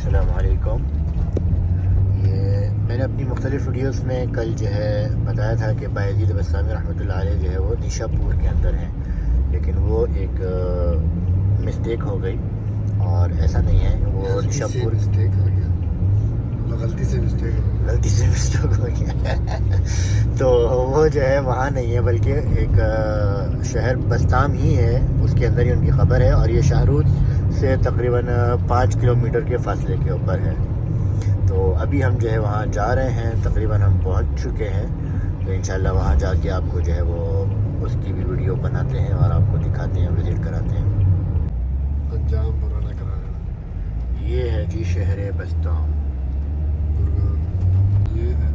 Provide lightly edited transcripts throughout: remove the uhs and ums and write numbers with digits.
السلام علیکم۔ یہ میں نے اپنی مختلف ویڈیوز میں کل جو ہے بتایا تھا کہ بایزید بستامی رحمۃ اللہ علیہ جو ہے وہ نیشا پور کے اندر ہیں، لیکن وہ ایک مسٹیک ہو گئی اور ایسا نہیں ہے، وہ نیشا پور غلطی سے مسٹیک ہو گیا تو وہ جو ہے وہاں نہیں ہے، بلکہ ایک شہر بستام ہی ہے، اس کے اندر ہی ان کی خبر ہے، اور یہ شاہرود سے تقریباً 5 کلومیٹر کے فاصلے کے اوپر ہے۔ تو ابھی ہم جو ہے وہاں جا رہے ہیں، تقریباً ہم پہنچ چکے ہیں، تو انشاءاللہ وہاں جا کے آپ کو جو ہے وہ اس کی بھی ویڈیو بناتے ہیں اور آپ کو دکھاتے ہیں، وزٹ کراتے ہیں۔ انجام برا نہ کرانا۔ یہ ہے جی شہر بستام۔ یہ ہے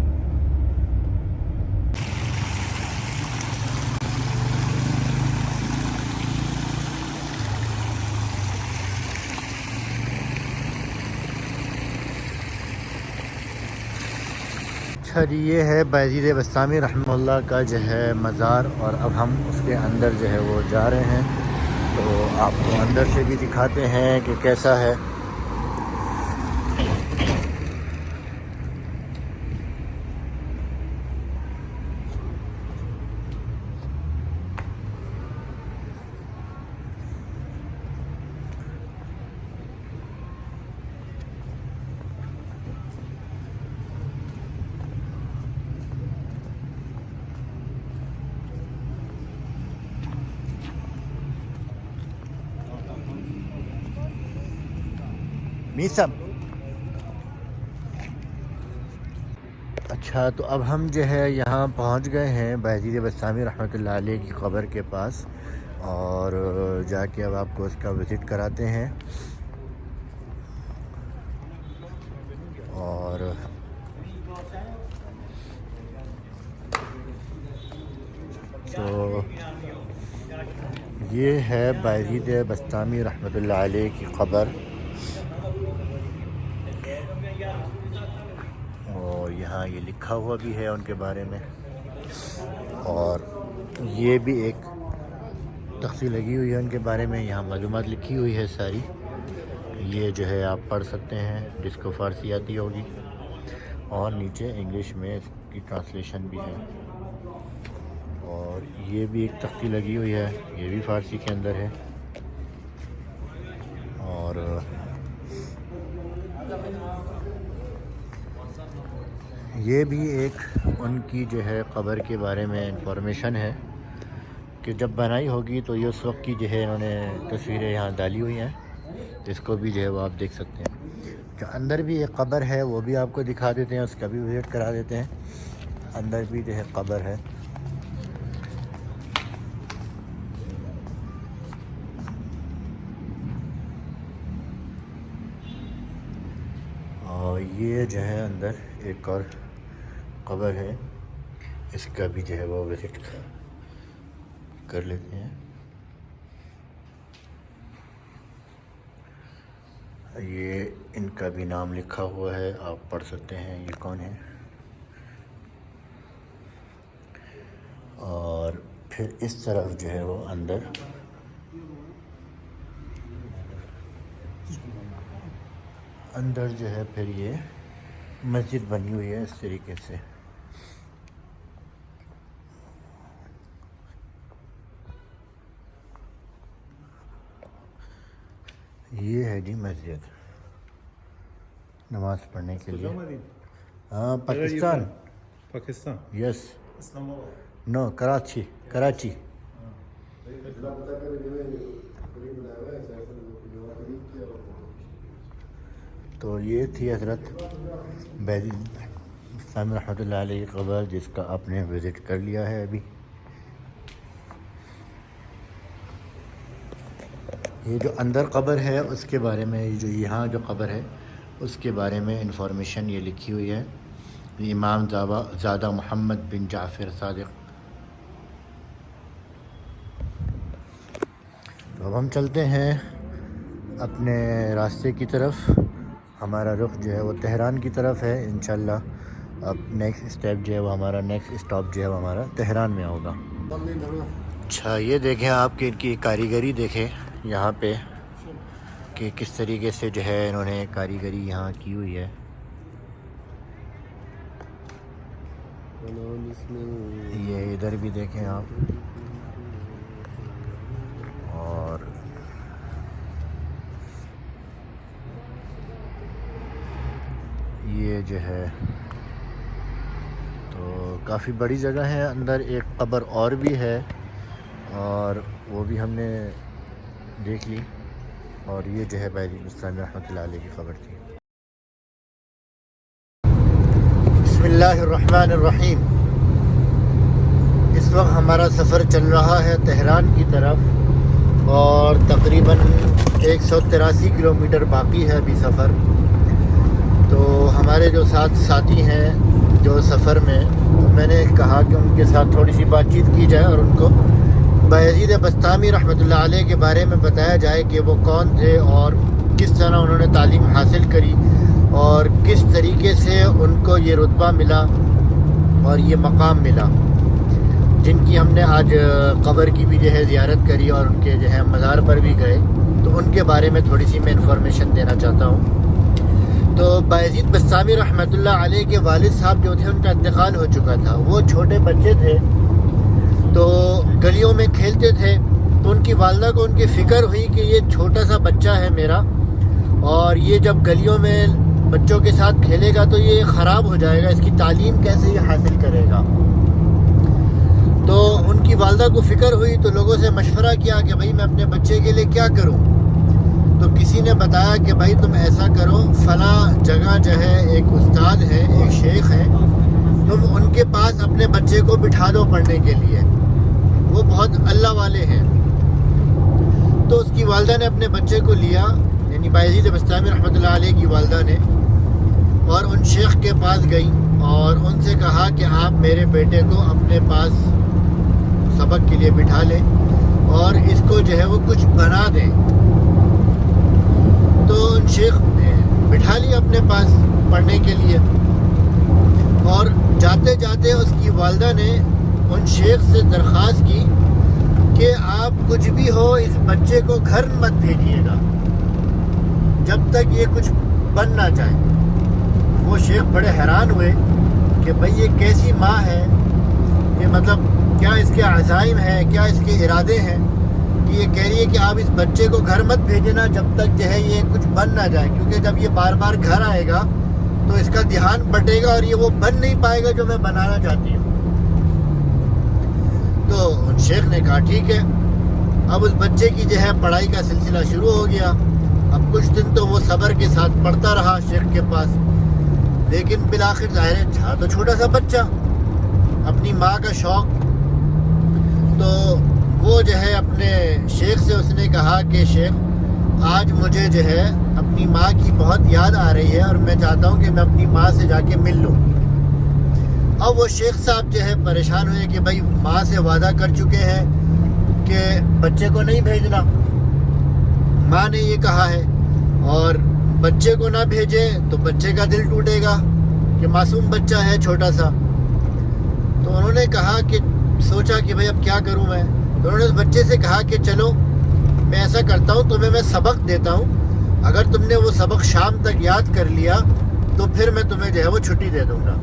اچھا جی، یہ ہے بایزید بستامی رحمہ اللہ کا جو ہے مزار، اور اب ہم اس کے اندر جو ہے وہ جا رہے ہیں، تو آپ کو اندر سے بھی دکھاتے ہیں کہ کیسا ہے۔ میسم اچھا، تو اب ہم جو ہے یہاں پہنچ گئے ہیں بایزید بستامی رحمۃ اللہ علیہ کی قبر کے پاس، اور جا کے اب آپ کو اس کا وزٹ کراتے ہیں۔ اور تو یہ ہے بایزید بستامی رحمۃ اللہ علیہ کی قبر، اور یہاں یہ لکھا ہوا بھی ہے ان کے بارے میں، اور یہ بھی ایک تختی لگی ہوئی ہے ان کے بارے میں، یہاں معلومات لکھی ہوئی ہے ساری، یہ جو ہے آپ پڑھ سکتے ہیں جس کو فارسی آتی ہوگی، اور نیچے انگلش میں اس کی ٹرانسلیشن بھی ہے، اور یہ بھی ایک تختی لگی ہوئی ہے، یہ بھی فارسی کے اندر ہے، اور یہ بھی ایک ان کی جو ہے قبر کے بارے میں انفارمیشن ہے کہ جب بنائی ہوگی تو یہ اس وقت کی جو ہے انہوں نے تصویریں یہاں ڈالی ہوئی ہیں، اس کو بھی جو ہے وہ آپ دیکھ سکتے ہیں۔ جو اندر بھی ایک قبر ہے وہ بھی آپ کو دکھا دیتے ہیں، اس کا بھی وزٹ کرا دیتے ہیں، اندر بھی جو ہے قبر ہے۔ اور یہ جو ہے اندر ایک اور قبر ہے، اس کا بھی جو ہے وہ وزٹ کر لیتے ہیں۔ یہ ان کا بھی نام لکھا ہوا ہے، آپ پڑھ سکتے ہیں یہ کون ہے۔ اور پھر اس طرف جو ہے وہ اندر جو ہے پھر یہ مسجد بنی ہوئی ہے اس طریقے سے۔ یہ ہے جی مسجد نماز پڑھنے کے لیے۔ ہاں، پاکستان یس، نو کراچی۔ تو یہ تھی حضرت بایزید بستامی رحمۃ اللہ علیہ کی قبر، جس کا آپ نے وزٹ کر لیا ہے ابھی۔ یہ جو اندر قبر ہے اس کے بارے میں، جو یہاں جو قبر ہے اس کے بارے میں انفارمیشن یہ لکھی ہوئی ہے، امام زادہ محمد بن جعفر صادق۔ تو اب ہم چلتے ہیں اپنے راستے کی طرف، ہمارا رخ جو ہے وہ تہران کی طرف ہے انشاءاللہ۔ اب نیکسٹ اسٹیپ جو ہے وہ ہمارا نیکسٹ اسٹاپ جو ہے وہ ہمارا تہران میں ہوگا۔ اچھا، یہ دیکھیں آپ کہ ان کی کاریگری دیکھیں یہاں پہ کہ کس طریقے سے جو ہے انہوں نے کاریگری یہاں کی ہوئی ہے. یہ ادھر بھی دیکھیں آپ, اور یہ جو ہے تو کافی بڑی جگہ ہے. اندر ایک قبر اور بھی ہے اور وہ بھی ہم نے دیکھ لی, اور یہ جو ہے بایزید بستامی رحمۃ اللہ علیہ کی قبر تھی. بسم اللہ الرحمن الرحیم. اس وقت ہمارا سفر چل رہا ہے تہران کی طرف اور تقریباً 183 کلومیٹر باقی ہے ابھی سفر. تو ہمارے جو ساتھی ہیں جو سفر میں نے کہا کہ ان کے ساتھ تھوڑی سی بات چیت کی جائے اور ان کو بایزید بستامی رحمۃ اللہ علیہ کے بارے میں بتایا جائے کہ وہ کون تھے اور کس طرح انہوں نے تعلیم حاصل کری اور کس طریقے سے ان کو یہ رتبہ ملا اور یہ مقام ملا, جن کی ہم نے آج قبر کی بھی جو ہے زیارت کری اور ان کے جو ہے مزار پر بھی گئے. تو ان کے بارے میں تھوڑی سی میں انفارمیشن دینا چاہتا ہوں. تو بایزید بستامی رحمۃ اللہ علیہ کے والد صاحب جو تھے ان کا انتقال ہو چکا تھا. وہ چھوٹے بچے تھے تو گلیوں میں کھیلتے تھے, تو ان کی والدہ کو ان کی فکر ہوئی کہ یہ چھوٹا سا بچہ ہے میرا, اور یہ جب گلیوں میں بچوں کے ساتھ کھیلے گا تو یہ خراب ہو جائے گا, اس کی تعلیم کیسے یہ حاصل کرے گا. تو ان کی والدہ کو فکر ہوئی تو لوگوں سے مشورہ کیا کہ بھائی میں اپنے بچے کے لیے کیا کروں. تو کسی نے بتایا کہ بھائی تم ایسا کرو, فلاں جگہ جو ہے ایک استاد ہے, ایک شیخ ہے, تم ان کے پاس اپنے بچے کو بٹھا دو پڑھنے کے لیے, وہ بہت اللہ والے ہیں. تو اس کی والدہ نے اپنے بچے کو لیا, یعنی بایزید بستامی رحمۃ اللہ علیہ کی والدہ نے, اور ان شیخ کے پاس گئی اور ان سے کہا کہ آپ میرے بیٹے کو اپنے پاس سبق کے لیے بٹھا لیں اور اس کو جو ہے وہ کچھ بنا دیں. تو ان شیخ نے بٹھا لیا اپنے پاس پڑھنے کے لیے, اور جاتے جاتے اس کی والدہ نے ان شیخ سے درخواست کی کہ آپ کچھ بھی ہو اس بچے کو گھر مت بھیجیے گا جب تک یہ کچھ بن نہ جائے. وہ شیخ بڑے حیران ہوئے کہ بھئی یہ کیسی ماں ہے, کہ مطلب کیا اس کے عزائم ہیں, کیا اس کے ارادے ہیں کہ یہ کہہ رہی ہے کہ آپ اس بچے کو گھر مت بھیجنا جب تک جو ہے یہ کچھ بن نہ جائے, کیونکہ جب یہ بار بار گھر آئے گا تو اس کا دھیان بٹے گا اور یہ وہ بن نہیں پائے گا جو میں بنانا چاہتی ہوں. تو ان شیخ نے کہا ٹھیک ہے. اب اس بچے کی جو ہے پڑھائی کا سلسلہ شروع ہو گیا. اب کچھ دن تو وہ صبر کے ساتھ پڑھتا رہا شیخ کے پاس, لیکن بالآخر ظاہر ہے تھا تو چھوٹا سا بچہ, اپنی ماں کا شوق. تو وہ جو ہے اپنے شیخ سے اس نے کہا کہ شیخ آج مجھے جو ہے اپنی ماں کی بہت یاد آ رہی ہے اور میں چاہتا ہوں کہ میں اپنی ماں سے جا کے مل لوں. اب وہ شیخ صاحب جو ہے پریشان ہوئے کہ بھائی ماں سے وعدہ کر چکے ہیں کہ بچے کو نہیں بھیجنا, ماں نے یہ کہا ہے, اور بچے کو نہ بھیجے تو بچے کا دل ٹوٹے گا کہ معصوم بچہ ہے چھوٹا سا. تو انہوں نے کہا کہ سوچا کہ بھائی اب کیا کروں میں. تو انہوں نے اس بچے سے کہا کہ چلو میں ایسا کرتا ہوں, تمہیں میں سبق دیتا ہوں, اگر تم نے وہ سبق شام تک یاد کر لیا تو پھر میں تمہیں جو ہے وہ چھٹی دے دوں گا.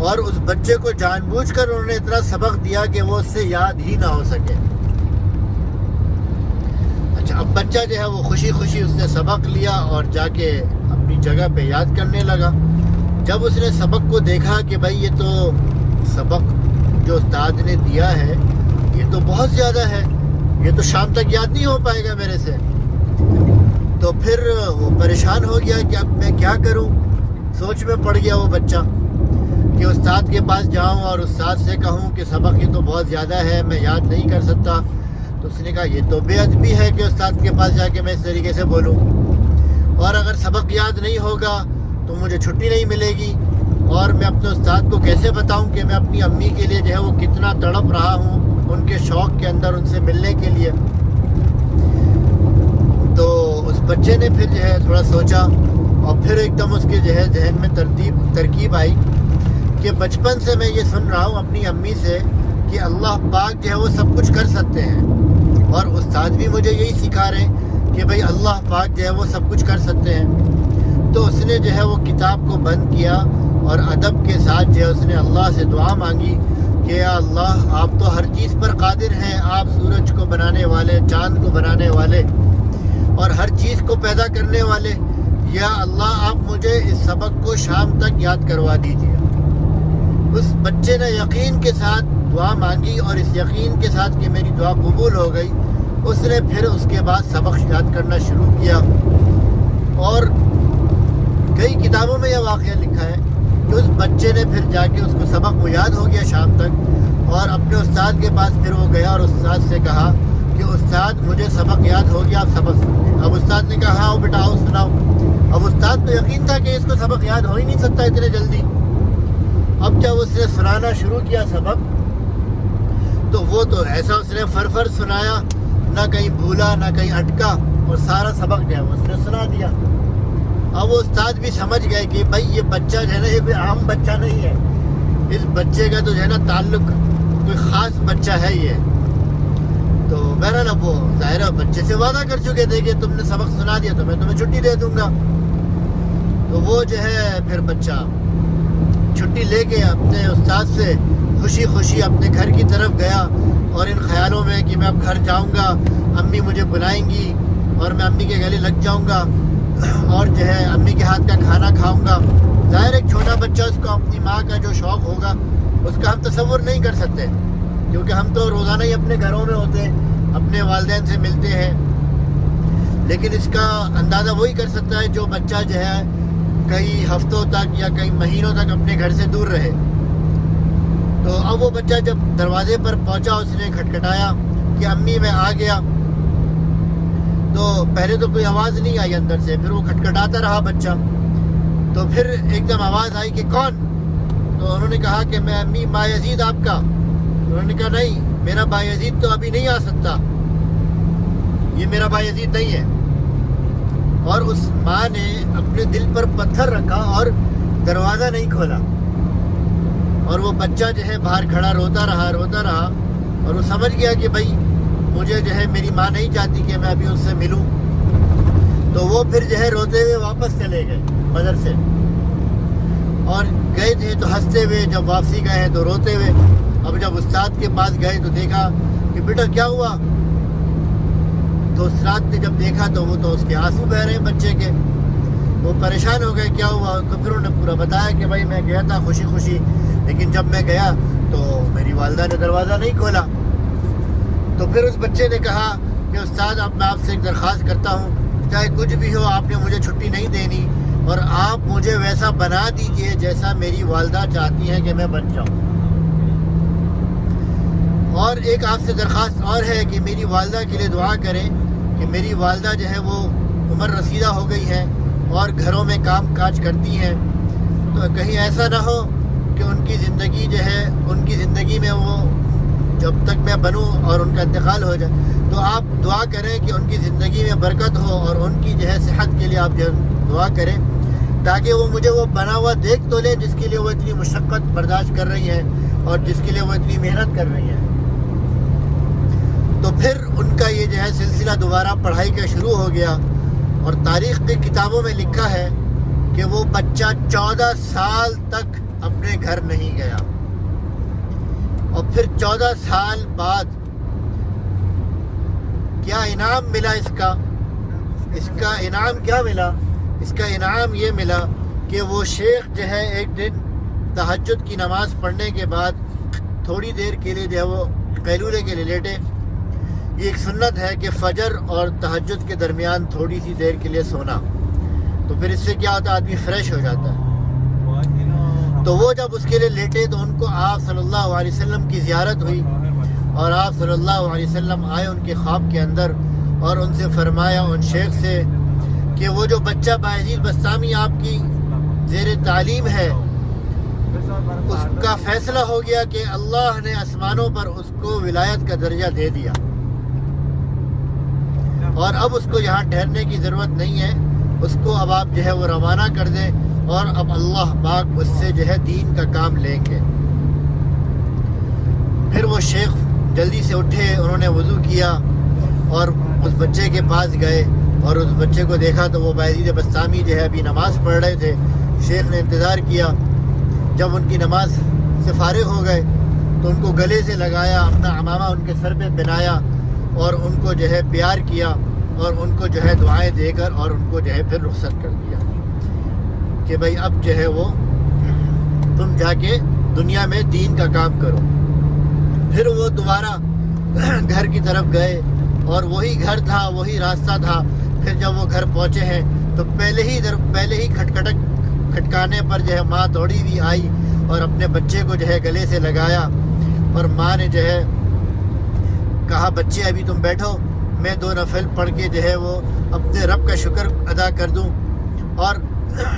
اور اس بچے کو جان بوجھ کر انہوں نے اتنا سبق دیا کہ وہ اس سے یاد ہی نہ ہو سکے. اچھا, اب بچہ جو ہے وہ خوشی خوشی اس نے سبق لیا اور جا کے اپنی جگہ پہ یاد کرنے لگا. جب اس نے سبق کو دیکھا کہ بھائی یہ تو سبق جو استاد نے دیا ہے یہ تو بہت زیادہ ہے, یہ تو شام تک یاد نہیں ہو پائے گا میرے سے, تو پھر وہ پریشان ہو گیا کہ اب میں کیا کروں. سوچ میں پڑ گیا وہ بچہ کہ استاد کے پاس جاؤں اور استاد سے کہوں کہ سبق یہ تو بہت زیادہ ہے, میں یاد نہیں کر سکتا. تو اس نے کہا یہ تو بے ادبی ہے کہ استاد کے پاس جا کے میں اس طریقے سے بولوں, اور اگر سبق یاد نہیں ہوگا تو مجھے چھٹی نہیں ملے گی, اور میں اپنے استاد کو کیسے بتاؤں کہ میں اپنی امی کے لیے جو ہے وہ کتنا تڑپ رہا ہوں ان کے شوق کے اندر ان سے ملنے کے لیے. تو اس بچے نے پھر جو ہے تھوڑا سوچا اور پھر ایک دم اس کے جو ہے ذہن میں ترکیب آئی کہ بچپن سے میں یہ سن رہا ہوں اپنی امی سے کہ اللہ پاک جو ہے وہ سب کچھ کر سکتے ہیں, اور استاد بھی مجھے یہی سکھا رہے ہیں کہ بھئی اللہ پاک جو ہے وہ سب کچھ کر سکتے ہیں، تو اس نے جو ہے وہ کتاب کو بند کیا اور ادب کے ساتھ جو ہے اس نے اللہ سے دعا مانگی کہ یا اللہ آپ تو ہر چیز پر قادر ہیں، آپ سورج کو بنانے والے، چاند کو بنانے والے اور ہر چیز کو پیدا کرنے والے، یا اللہ آپ مجھے اس سبق کو شام تک یاد کروا دیجیے۔ اس بچے نے یقین کے ساتھ دعا مانگی اور اس یقین کے ساتھ کہ میری دعا قبول ہو گئی، اس نے پھر اس کے بعد سبق یاد کرنا شروع کیا۔ اور کئی کتابوں میں یہ واقعہ لکھا ہے کہ اس بچے نے پھر جا کے اس کو سبق وہ یاد ہو گیا شام تک، اور اپنے استاد کے پاس پھر وہ گیا اور استاد سے کہا کہ استاد مجھے سبق یاد ہو گیا، آپ سبق سنیں۔ اب استاد نے کہا ہاں بیٹا آؤ سناؤ۔ اب استاد کو یقین تھا کہ اس کو سبق یاد ہو ہی نہیں سکتا اتنے جلدی۔ اب جب اس نے سنانا شروع کیا سبق، تو وہ تو ایسا اس نے فر سنایا، نہ کہیں بھولا نہ کہیں اٹکا، اور سارا سبق جو ہے اس نے سنا دیا۔ اب وہ استاد بھی سمجھ گئے کہ بھائی یہ بچہ جو ہے نا یہ کوئی عام بچہ نہیں ہے، اس بچے کا تو جو ہے نا تعلق کوئی خاص بچہ ہے یہ۔ تو بہرحال اب وہ ظاہر ہے بچے سے وعدہ کر چکے تھے کہ تم نے سبق سنا دیا تو میں تمہیں چھٹی دے دوں گا۔ تو وہ جو ہے پھر بچہ چھٹی لے کے اپنے استاد سے خوشی خوشی اپنے گھر کی طرف گیا، اور ان خیالوں میں کہ میں اب گھر جاؤں گا، امی مجھے بلائیں گی اور میں امی کے گلے لگ جاؤں گا اور جو ہے امی کے ہاتھ کا کھانا کھاؤں گا۔ ظاہر ایک چھوٹا بچہ اس کو اپنی ماں کا جو شوق ہوگا اس کا ہم تصور نہیں کر سکتے، کیونکہ ہم تو روزانہ ہی اپنے گھروں میں ہوتے ہیں، اپنے والدین سے ملتے ہیں، لیکن اس کا اندازہ وہی کر سکتا ہے جو بچہ جو ہے کئی ہفتوں تک یا کئی مہینوں تک اپنے گھر سے دور رہے۔ تو اب وہ بچہ جب دروازے پر پہنچا اس نے کھٹکھٹایا کہ امی میں آ گیا، تو پہلے تو کوئی آواز نہیں آئی اندر سے، پھر وہ کھٹکھٹاتا رہا بچہ، تو پھر ایک دم آواز آئی کہ کون؟ تو انہوں نے کہا کہ میں امی بایزید آپ کا۔ انہوں نے کہا نہیں میرا بایزید تو ابھی نہیں آ سکتا، یہ میرا بایزید نہیں ہے۔ اور اس ماں نے اپنے دل پر پتھر رکھا اور دروازہ نہیں کھولا، اور وہ بچہ جو ہے باہر کھڑا روتا رہا، اور وہ سمجھ گیا کہ بھائی مجھے جو ہے میری ماں نہیں چاہتی کہ میں ابھی ان سے ملوں۔ تو وہ پھر جو ہے روتے ہوئے واپس چلے گئے مدرسے، اور گئے تھے تو ہنستے ہوئے، جب واپسی گئے ہیں تو روتے ہوئے۔ اب جب استاد کے پاس گئے تو دیکھا کہ بیٹا کیا ہوا؟ تو استاد نے جب دیکھا تو وہ تو اس کے آنسو بہ رہے ہیں بچے کے، وہ پریشان ہو گئے کیا ہوا؟ تو پھر انہوں نے پورا بتایا کہ بھائی میں گیا تھا خوشی خوشی، لیکن جب میں گیا تو میری والدہ نے دروازہ نہیں کھولا۔ تو پھر اس بچے نے کہا کہ استاد اب میں آپ سے ایک درخواست کرتا ہوں، چاہے کچھ بھی ہو آپ نے مجھے چھٹی نہیں دینی، اور آپ مجھے ویسا بنا دیجئے جیسا میری والدہ چاہتی ہیں کہ میں بن جاؤں۔ اور ایک آپ سے درخواست اور ہے کہ میری والدہ کے لیے دعا کریں کہ میری والدہ جو ہے وہ عمر رسیدہ ہو گئی ہیں اور گھروں میں کام کاج کرتی ہیں، تو کہیں ایسا نہ ہو کہ ان کی زندگی جو ہے ان کی زندگی میں وہ جب تک میں بنوں اور ان کا انتقال ہو جائے، تو آپ دعا کریں کہ ان کی زندگی میں برکت ہو، اور ان کی جو ہے صحت کے لیے آپ جو دعا کریں، تاکہ وہ مجھے وہ بنا ہوا دیکھ تو لے جس کے لیے وہ اتنی مشقت برداشت کر رہی ہیں اور جس کے لیے وہ اتنی محنت کر رہی ہیں۔ تو پھر ان کا یہ جو ہے سلسلہ دوبارہ پڑھائی کا شروع ہو گیا، اور تاریخ کی کتابوں میں لکھا ہے کہ وہ بچہ 14 سال تک اپنے گھر نہیں گیا، اور پھر 14 سال بعد کیا انعام ملا اس کا انعام کیا ملا؟ اس کا انعام یہ ملا کہ وہ شیخ جو ہے ایک دن تہجد کی نماز پڑھنے کے بعد تھوڑی دیر کے لیے جو ہے وہ قیلولے کے لیے لیٹے۔ یہ ایک سنت ہے کہ فجر اور تہجد کے درمیان تھوڑی سی دیر کے لیے سونا، تو پھر اس سے کیا ہوتا ہے آدمی فریش ہو جاتا ہے۔ تو وہ جب اس کے لیے لیٹے تو ان کو آپ صلی اللہ علیہ وسلم کی زیارت ہوئی، اور آپ صلی اللہ علیہ وسلم آئے ان کے خواب کے اندر اور ان سے فرمایا ان شیخ سے کہ وہ جو بچہ بایزید بسطامی آپ کی زیر تعلیم ہے، اس کا فیصلہ ہو گیا کہ اللہ نے آسمانوں پر اس کو ولایت کا درجہ دے دیا، اور اب اس کو یہاں ٹھہرنے کی ضرورت نہیں ہے، اس کو اب آپ جو ہے وہ روانہ کر دیں، اور اب اللہ پاک اس سے جو ہے دین کا کام لیں گے۔ پھر وہ شیخ جلدی سے اٹھے، انہوں نے وضو کیا اور اس بچے کے پاس گئے اور اس بچے کو دیکھا تو وہ بایزید بسطامی جو ہے ابھی نماز پڑھ رہے تھے. شیخ نے انتظار کیا. جب ان کی نماز سے فارغ ہو گئے تو ان کو گلے سے لگایا, اپنا عمامہ ان کے سر پہ پہنایا اور ان کو جو ہے پیار کیا اور ان کو جو ہے دعائیں دے کر اور ان کو جو ہے پھر رخصت کر دیا کہ بھائی اب جو ہے وہ تم جا کے دنیا میں دین کا کام کرو. پھر وہ دوبارہ گھر کی طرف گئے اور وہی گھر تھا, وہی راستہ تھا. پھر جب وہ گھر پہنچے ہیں تو پہلے ہی کھٹکانے پر جو ہے ماں دوڑی ہوئی آئی اور اپنے بچے کو جو ہے گلے سے لگایا اور ماں نے جو ہے کہا بچے ابھی تم بیٹھو, میں 2 نفل پڑھ کے جو ہے وہ اپنے رب کا شکر ادا کر دوں. اور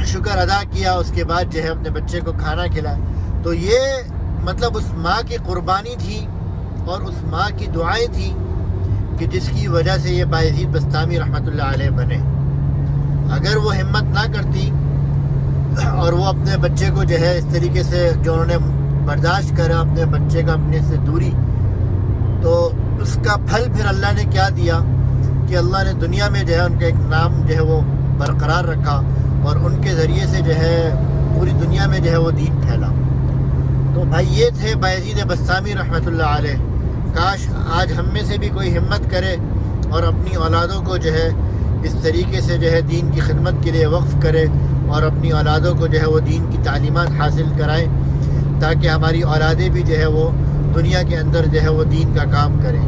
شکر ادا کیا, اس کے بعد جو ہے اپنے بچے کو کھانا کھلایا. تو یہ مطلب اس ماں کی قربانی تھی اور اس ماں کی دعائیں تھیں کہ جس کی وجہ سے یہ بایزید بسطامی رحمۃ اللہ علیہ بنے. اگر وہ ہمت نہ کرتی اور وہ اپنے بچے کو جو ہے اس طریقے سے جو انہوں نے برداشت کرا اپنے بچے کا اپنے سے دوری, تو اس کا پھل پھر اللہ نے کیا دیا کہ اللہ نے دنیا میں جو ہے ان کا ایک نام جو ہے وہ برقرار رکھا اور ان کے ذریعے سے جو ہے پوری دنیا میں جو ہے وہ دین پھیلا. تو بھائی یہ تھے بایزید بسطامی رحمۃ اللہ علیہ. کاش آج ہم میں سے بھی کوئی ہمت کرے اور اپنی اولادوں کو جو ہے اس طریقے سے جو ہے دین کی خدمت کے لیے وقف کرے اور اپنی اولادوں کو جو ہے وہ دین کی تعلیمات حاصل کرائیں تاکہ ہماری اولادیں بھی جو ہے وہ دنیا کے اندر جو ہے وہ دین کا کام کریں.